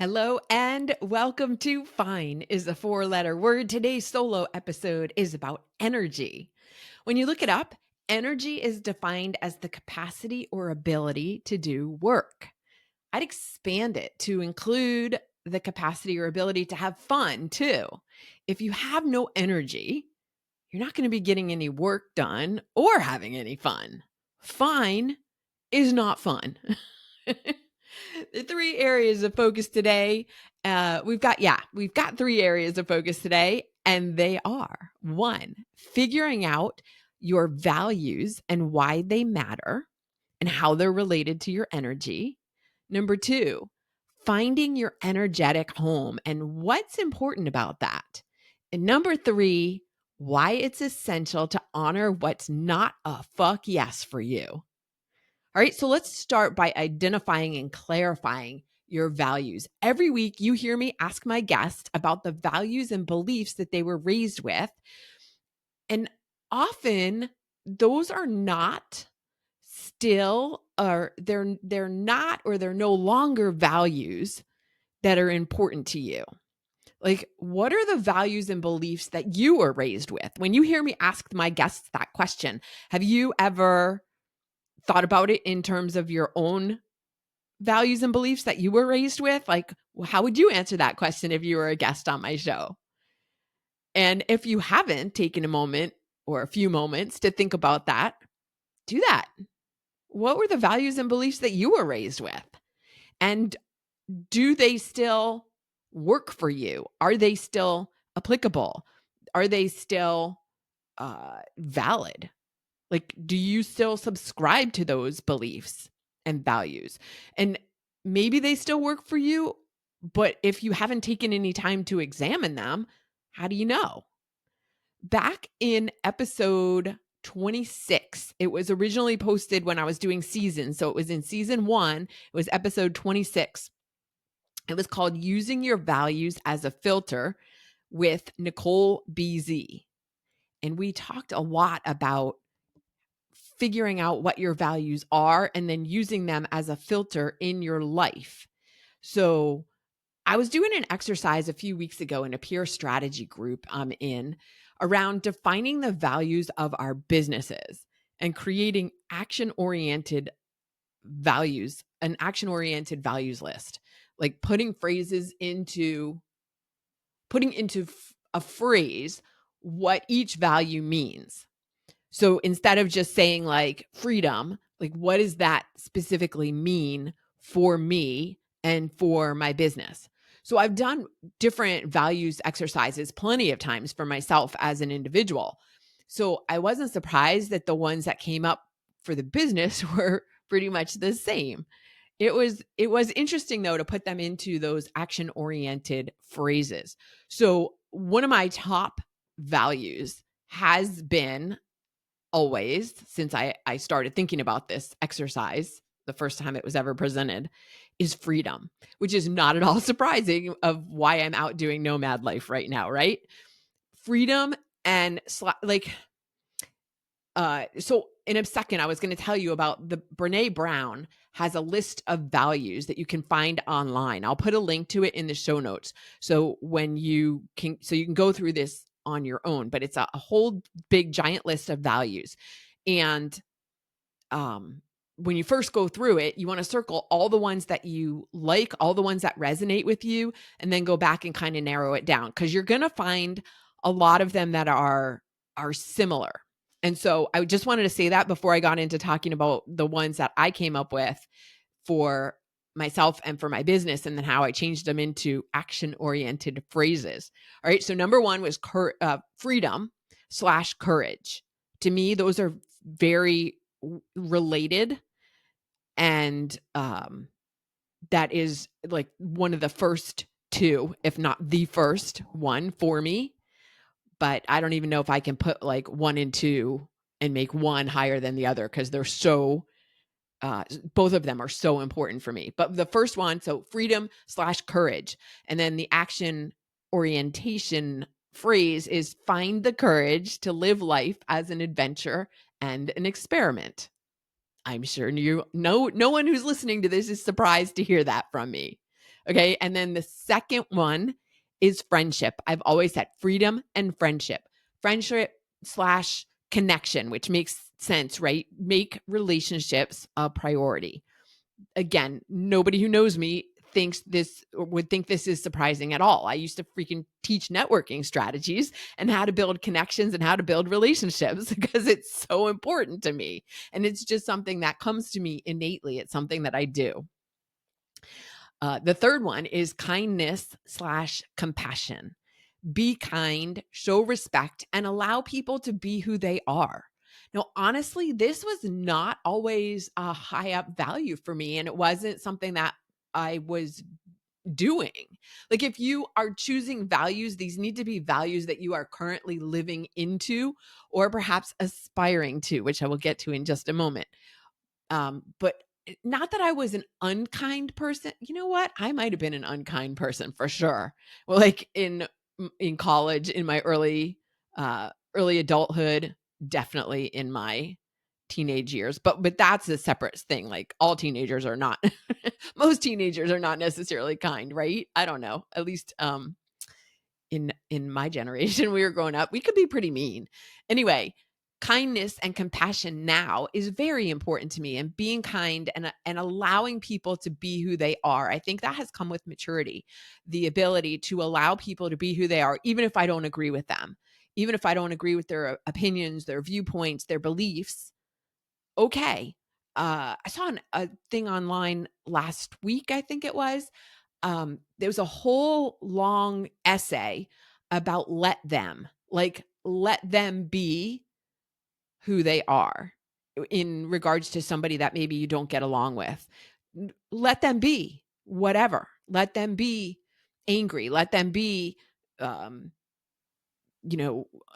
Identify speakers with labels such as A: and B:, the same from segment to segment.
A: Hello and welcome to Fine is a four-letter word. Today's solo episode is about energy. When you look it up, energy is defined as the capacity or ability to do work. I'd expand it to include the capacity or ability to have fun too. If you have no energy, you're not going to be getting any work done or having any fun. Fine is not fun. The three areas of focus today. We've got three areas of focus today, and they are: one, figuring out your values and why they matter and how they're related to your energy. Number two, finding your energetic home and what's important about that. And number three, why it's essential to honor what's not a fuck yes for you. All right, so let's start by identifying and clarifying your values. Every week, you hear me ask my guests about the values and beliefs that they were raised with. And often those are not still, or they're not, or they're no longer values that are important to you. Like, what are the values and beliefs that you were raised with? When you hear me ask my guests that question, have you ever thought about it in terms of your own values and beliefs that you were raised with? Like, how would you answer that question if you were a guest on my show? And if you haven't taken a moment or a few moments to think about that, do that. What were the values and beliefs that you were raised with? And do they still work for you? Are they still applicable? Are they still valid? Like, do you still subscribe to those beliefs and values? And maybe they still work for you, but if you haven't taken any time to examine them, how do you know? Back in episode 26, it was originally posted when I was doing seasons. So it was in season 1, it was episode 26. It was called Using Your Values as a Filter with Nicole BZ. And we talked a lot about figuring out what your values are and then using them as a filter in your life. So I was doing an exercise a few weeks ago in a peer strategy group I'm in around defining the values of our businesses and creating action-oriented values, an action-oriented values list, like putting into a phrase what each value means. So instead of just saying like freedom, like what does that specifically mean for me and for my business? So I've done different values exercises plenty of times for myself as an individual. So I wasn't surprised that the ones that came up for the business were pretty much the same. It was interesting though to put them into those action-oriented phrases. So one of my top values has been always, since I started thinking about this exercise the first time it was ever presented, is freedom, which is not at all surprising of why I'm out doing nomad life right now, right? Freedom and so in a second, I was going to tell you about the Brene Brown has a list of values that you can find online. I'll put a link to it in the show notes. So you can go through this on your own, but it's a whole big giant list of values. And when you first go through it, you want to circle all the ones that you like, all the ones that resonate with you, and then go back and kind of narrow it down, because you're going to find a lot of them that are similar. And so I just wanted to say that before I got into talking about the ones that I came up with for myself and for my business, and then how I changed them into action-oriented phrases. All right. So number one was freedom/courage. To me, those are very related. And that is like one of the first two, if not the first one for me. But I don't even know if I can put like 1 and 2 and make one higher than the other, because they're so both of them are so important for me. But the first one, so freedom/courage, and then the action orientation phrase is find the courage to live life as an adventure and an experiment. I'm sure no one who's listening to this is surprised to hear that from me. Okay. And then the second one is friendship. I've always said freedom and friendship. Friendship slash connection, which makes sense, right? Make relationships a priority. Again, nobody who knows me thinks this or would think this is surprising at all. I used to freaking teach networking strategies and how to build connections and how to build relationships because it's so important to me. And it's just something that comes to me innately. It's something that I do. The third one is kindness slash compassion. Be kind, show respect, and allow people to be who they are. Now, honestly, this was not always a high up value for me, and it wasn't something that I was doing. Like, if you are choosing values, these need to be values that you are currently living into or perhaps aspiring to, which I will get to in just a moment. But not that I was an unkind person. You know what? I might have been an unkind person for sure. Well, like in college, in my early adulthood, definitely in my teenage years. But that's a separate thing. Like all teenagers are not most teenagers are not necessarily kind, right? I don't know. At least in my generation we were growing up, we could be pretty mean. Anyway, kindness and compassion now is very important to me, and being kind and allowing people to be who they are. I think that has come with maturity, the ability to allow people to be who they are, even if I don't agree with them, even if I don't agree with their opinions, their viewpoints, their beliefs. Okay. I saw a thing online last week, I think it was. There was a whole long essay about let them be who they are in regards to somebody that maybe you don't get along with. Let them be whatever. Let them be angry. Let them be, um,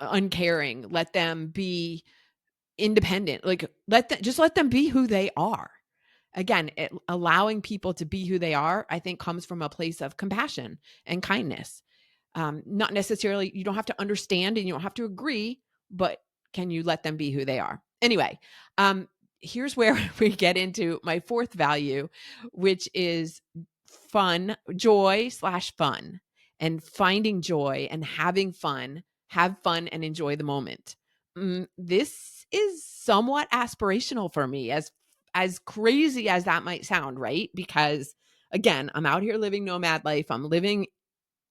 A: uncaring. Let them be independent. Like let them be who they are. Again, allowing people to be who they are, I think, comes from a place of compassion and kindness. Not necessarily, you don't have to understand and you don't have to agree, but can you let them be who they are? Anyway, here's where we get into my fourth value, which is joy slash fun, and finding joy and having fun, have fun and enjoy the moment. This is somewhat aspirational for me, as crazy as that might sound, right? Because again, I'm out here living nomad life. I'm living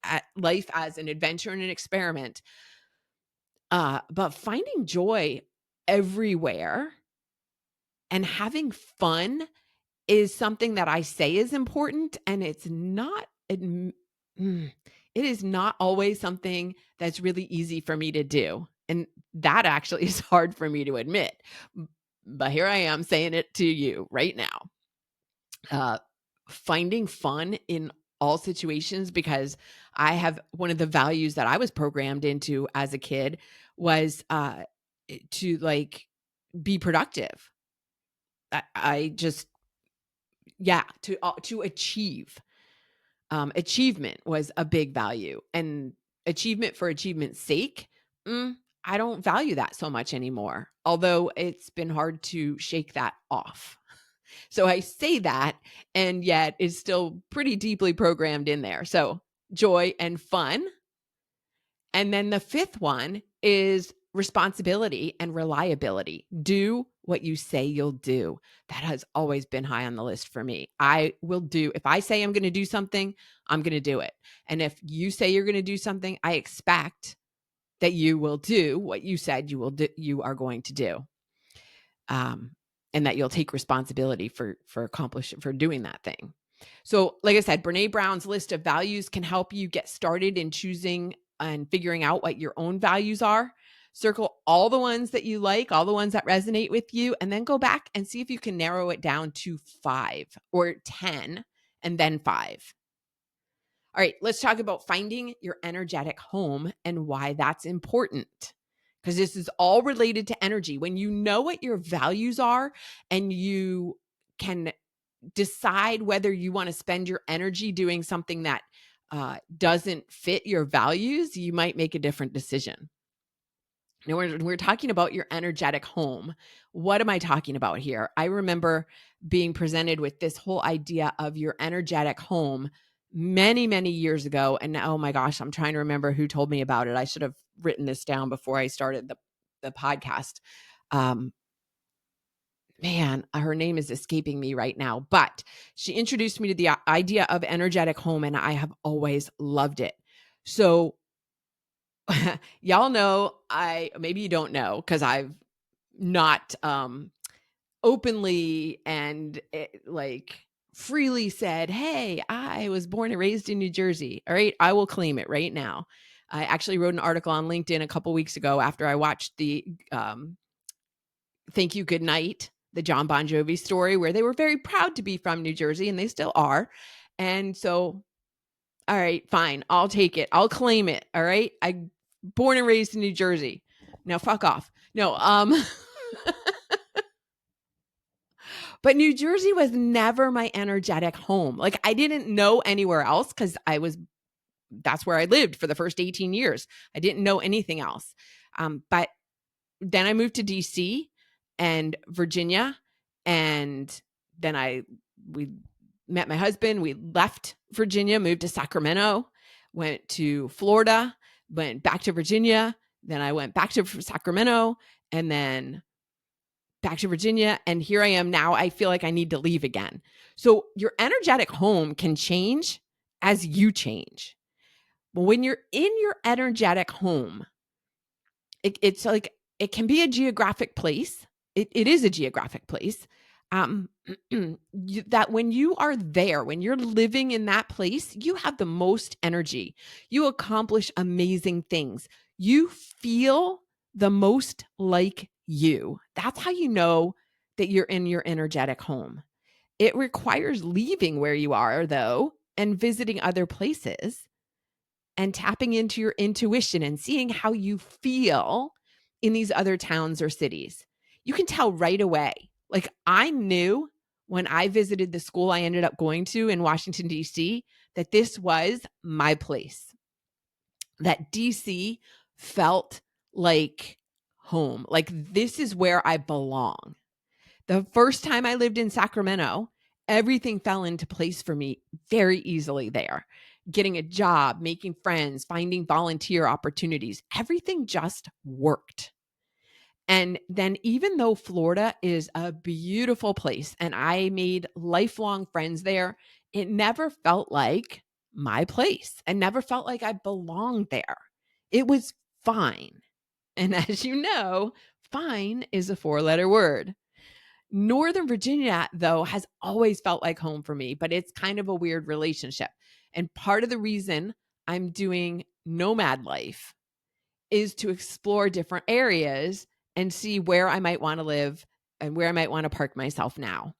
A: at life as an adventure and an experiment. But finding joy everywhere and having fun is something that I say is important, and it is not always something that's really easy for me to do. And that actually is hard for me to admit. But here I am saying it to you right now. Finding fun in all situations, because I have one of the values that I was programmed into as a kid was to like be productive. I just yeah, to achieve. Achievement was a big value, and achievement for achievement's sake, I don't value that so much anymore. Although it's been hard to shake that off. So I say that, and yet it's still pretty deeply programmed in there. So joy and fun. And then the fifth one is responsibility and reliability. Do what you say you'll do. That has always been high on the list for me. I will do, if I say I'm going to do something, I'm going to do it. And if you say you're going to do something, I expect that you will do what you said you are going to do. And that you'll take responsibility for doing that thing. So, like I said, Brene Brown's list of values can help you get started in choosing and figuring out what your own values are. Circle all the ones that you like, all the ones that resonate with you, and then go back and see if you can narrow it down to 5 or 10 and then 5. All right, let's talk about finding your energetic home and why that's important. Because this is all related to energy. When you know what your values are and you can decide whether you want to spend your energy doing something that doesn't fit your values, you might make a different decision. Now, when we're talking about your energetic home, what am I talking about here? I remember being presented with this whole idea of your energetic home many, many years ago. And oh my gosh, I'm trying to remember who told me about it. I should have written this down before I started the podcast. Um, Man, her name is escaping me right now, but she introduced me to the idea of energetic home, and I have always loved it. So y'all know, maybe you don't know, because I've not openly and like freely said, hey, I was born and raised in New Jersey. All right, I will claim it right now. I actually wrote an article on LinkedIn a couple weeks ago after I watched the Thank You Good Night, the John Bon Jovi story, where they were very proud to be from New Jersey, and they still are. And so, all right, fine, I'll take it. I'll claim it. All right, I born and raised in New Jersey. Now fuck off. No, but New Jersey was never my energetic home. Like, I didn't know anywhere else because that's where I lived for the first 18 years. I didn't know anything else. But then I moved to DC and Virginia, and then we met my husband. We left Virginia, moved to Sacramento, went to Florida, went back to Virginia. Then I went back to Sacramento, and then back to Virginia. And here I am now. I feel like I need to leave again. So your energetic home can change as you change. But when you're in your energetic home, it's like it can be a geographic place. It is a geographic place. Um, that when you are there, when you're living in that place, you have the most energy. You accomplish amazing things. You feel the most like you. That's how you know that you're in your energetic home. It requires leaving where you are, though, and visiting other places and tapping into your intuition and seeing how you feel in these other towns or cities. You can tell right away. Like, I knew when I visited the school I ended up going to in Washington, D.C., that this was my place, that D.C. felt like home. Like, this is where I belong. The first time I lived in Sacramento, everything fell into place for me very easily there. Getting a job, making friends, finding volunteer opportunities, everything just worked. And then, even though Florida is a beautiful place and I made lifelong friends there, it never felt like my place and never felt like I belonged there. It was fine. And as you know, fine is a 4-letter word. Northern Virginia, though, has always felt like home for me, but it's kind of a weird relationship. And part of the reason I'm doing nomad life is to explore different areas and see where I might want to live and where I might want to park myself now.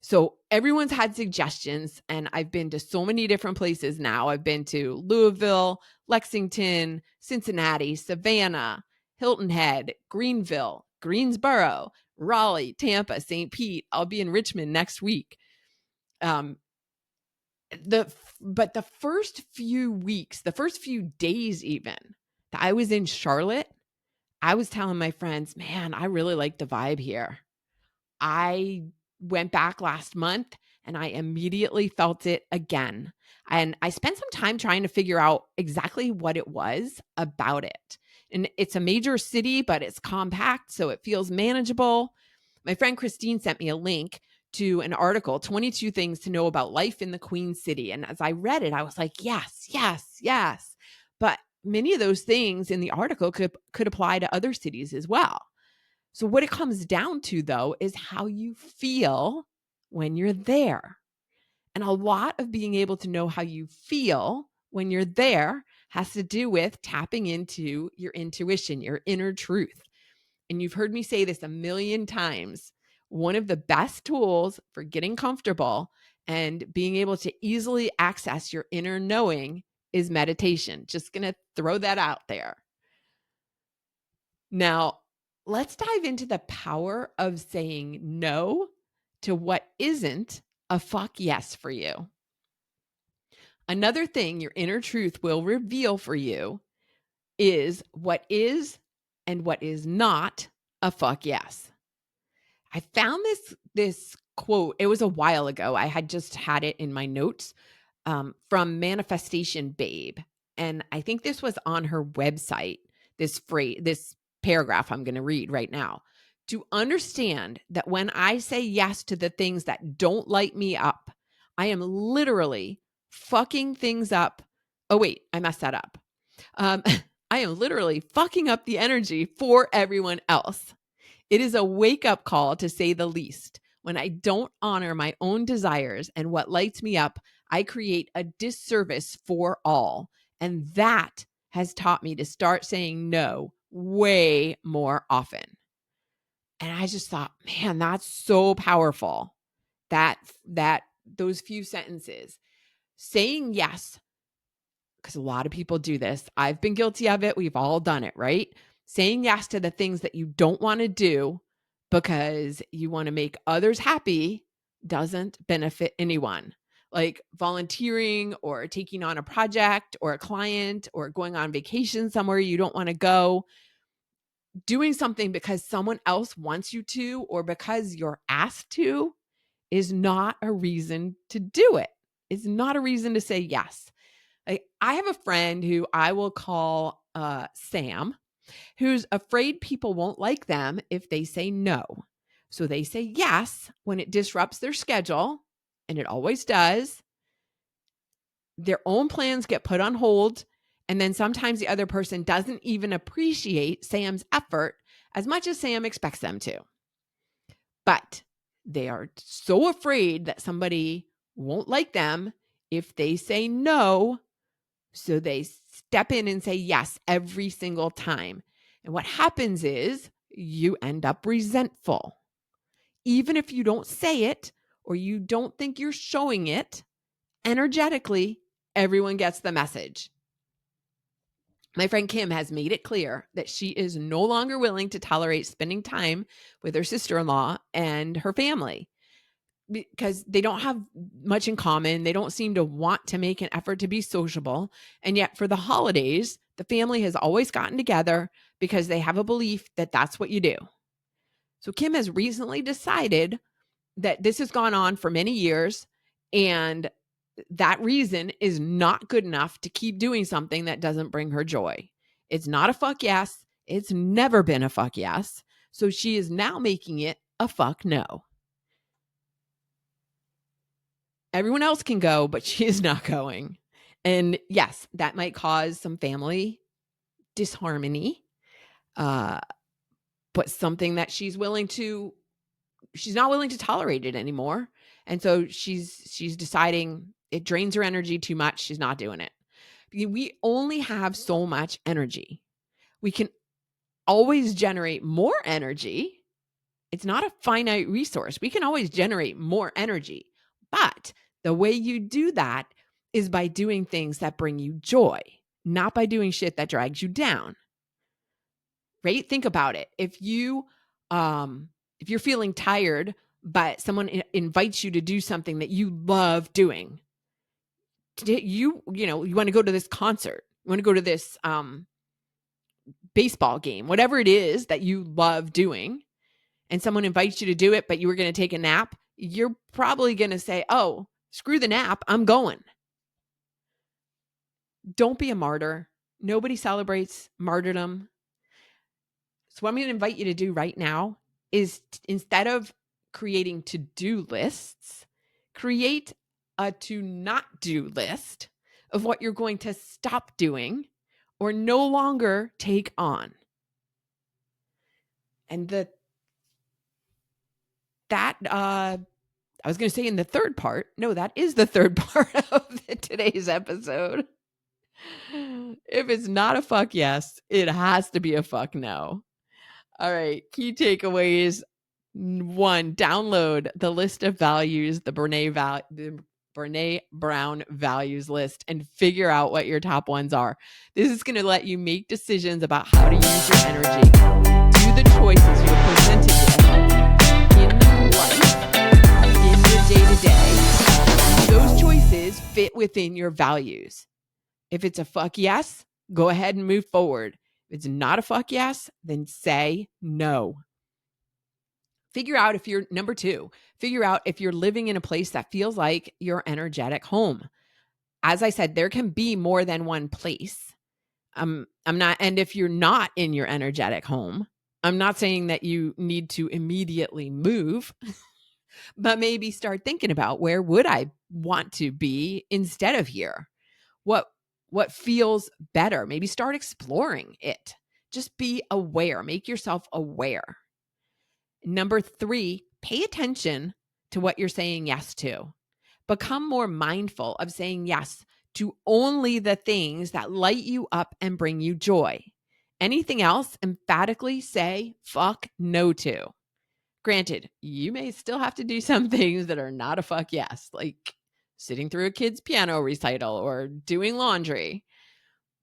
A: So everyone's had suggestions, and I've been to so many different places now. I've been to Louisville, Lexington, Cincinnati, Savannah, Hilton Head, Greenville, Greensboro, Raleigh, Tampa, St. Pete. I'll be in Richmond next week. Um, but the first few weeks, the first few days even that I was in Charlotte, I was telling my friends, man, I really like the vibe here. I went back last month and I immediately felt it again. And I spent some time trying to figure out exactly what it was about it. And it's a major city, but it's compact, so it feels manageable. My friend Christine sent me a link to an article, 22 Things to Know About Life in the Queen City. And as I read it, I was like, yes, yes, yes. But many of those things in the article could apply to other cities as well. So what it comes down to, though, is how you feel when you're there. And a lot of being able to know how you feel when you're there has to do with tapping into your intuition, your inner truth. And you've heard me say this a million times. One of the best tools for getting comfortable and being able to easily access your inner knowing is meditation. Just going to throw that out there. Now, let's dive into the power of saying no to what isn't a fuck yes for you. Another thing your inner truth will reveal for you is what is and what is not a fuck yes. I found this quote. It was a while ago. I had just had it in my notes. from Manifestation Babe. And I think this was on her website, this phrase, this paragraph I'm going to read right now. To understand that when I say yes to the things that don't light me up, I am literally fucking things up. Oh, wait, I messed that up. I am literally fucking up the energy for everyone else. It is a wake-up call, to say the least. When I don't honor my own desires and what lights me up, I create a disservice for all. And that has taught me to start saying no way more often. And I just thought, man, that's so powerful. That those few sentences. Saying yes, because a lot of people do this. I've been guilty of it. We've all done it, right? Saying yes to the things that you don't want to do because you want to make others happy doesn't benefit anyone. Like volunteering or taking on a project or a client or going on vacation somewhere you don't want to go. Doing something because someone else wants you to or because you're asked to is not a reason to do it. It's not a reason to say yes. I have a friend who I will call Sam, who's afraid people won't like them if they say no. So they say yes when it disrupts their schedule, and it always does. Their own plans get put on hold, and then sometimes the other person doesn't even appreciate Sam's effort as much as Sam expects them to. But they are so afraid that somebody won't like them if they say no. So they step in and say yes every single time. And what happens is you end up resentful. Even if you don't say it or you don't think you're showing it, energetically, everyone gets the message. My friend Kim has made it clear that she is no longer willing to tolerate spending time with her sister-in-law and her family, because they don't have much in common. They don't seem to want to make an effort to be sociable. And yet for the holidays, the family has always gotten together because they have a belief that that's what you do. So Kim has recently decided that this has gone on for many years, and that reason is not good enough to keep doing something that doesn't bring her joy. It's not a fuck yes. It's never been a fuck yes. So she is now making it a fuck no. Everyone else can go, but she is not going. And yes, that might cause some family disharmony, but something that she's not willing to tolerate it anymore. And so she's deciding it drains her energy too much. She's not doing it. We only have so much energy. We can always generate more energy. It's not a finite resource. We can always generate more energy. But the way you do that is by doing things that bring you joy, not by doing shit that drags you down. Right? Think about it. If you're feeling tired, but someone invites you to do something that you love doing, you want to go to this concert, you want to go to this baseball game, whatever it is that you love doing, and someone invites you to do it, but you were going to take a nap, you're probably going to say, oh, screw the nap, I'm going. Don't be a martyr. Nobody celebrates martyrdom. So what I'm going to invite you to do right now is, instead of creating to-do lists, create a to-not-do list of what you're going to stop doing or no longer take on. And I was going to say in the third part. No, that is the third part of today's episode. If it's not a fuck yes, it has to be a fuck no. All right. Key takeaways. 1, download the list of values, the Brene Brown values list, and figure out what your top ones are. This is going to let you make decisions about how to use your energy. Do the choices you're presented with in life, in your day-to-day. Those choices fit within your values. If it's a fuck yes, go ahead and move forward. If it's not a fuck yes, then say no. Figure out if you're living in a place that feels like your energetic home. As I said, there can be more than one place. I'm not, and if you're not in your energetic home, I'm not saying that you need to immediately move, but maybe start thinking about where would I want to be instead of here? What what feels better? Maybe start exploring it. Just be aware, make yourself aware. Number 3, pay attention to what you're saying yes to. Become more mindful of saying yes to only the things that light you up and bring you joy. Anything else, emphatically say fuck no to. Granted, you may still have to do some things that are not a fuck yes, like sitting through a kid's piano recital or doing laundry.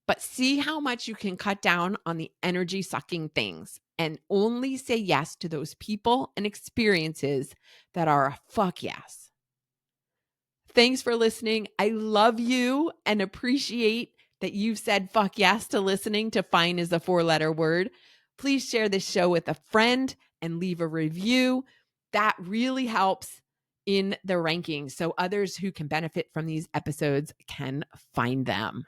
A: But see how much you can cut down on the energy sucking things and only say yes to those people and experiences that are a fuck yes. Thanks for listening. I love you and appreciate that you've said fuck yes to listening to Fine is a 4-letter word. Please share this show with a friend and leave a review. That really helps in the rankings so others who can benefit from these episodes can find them.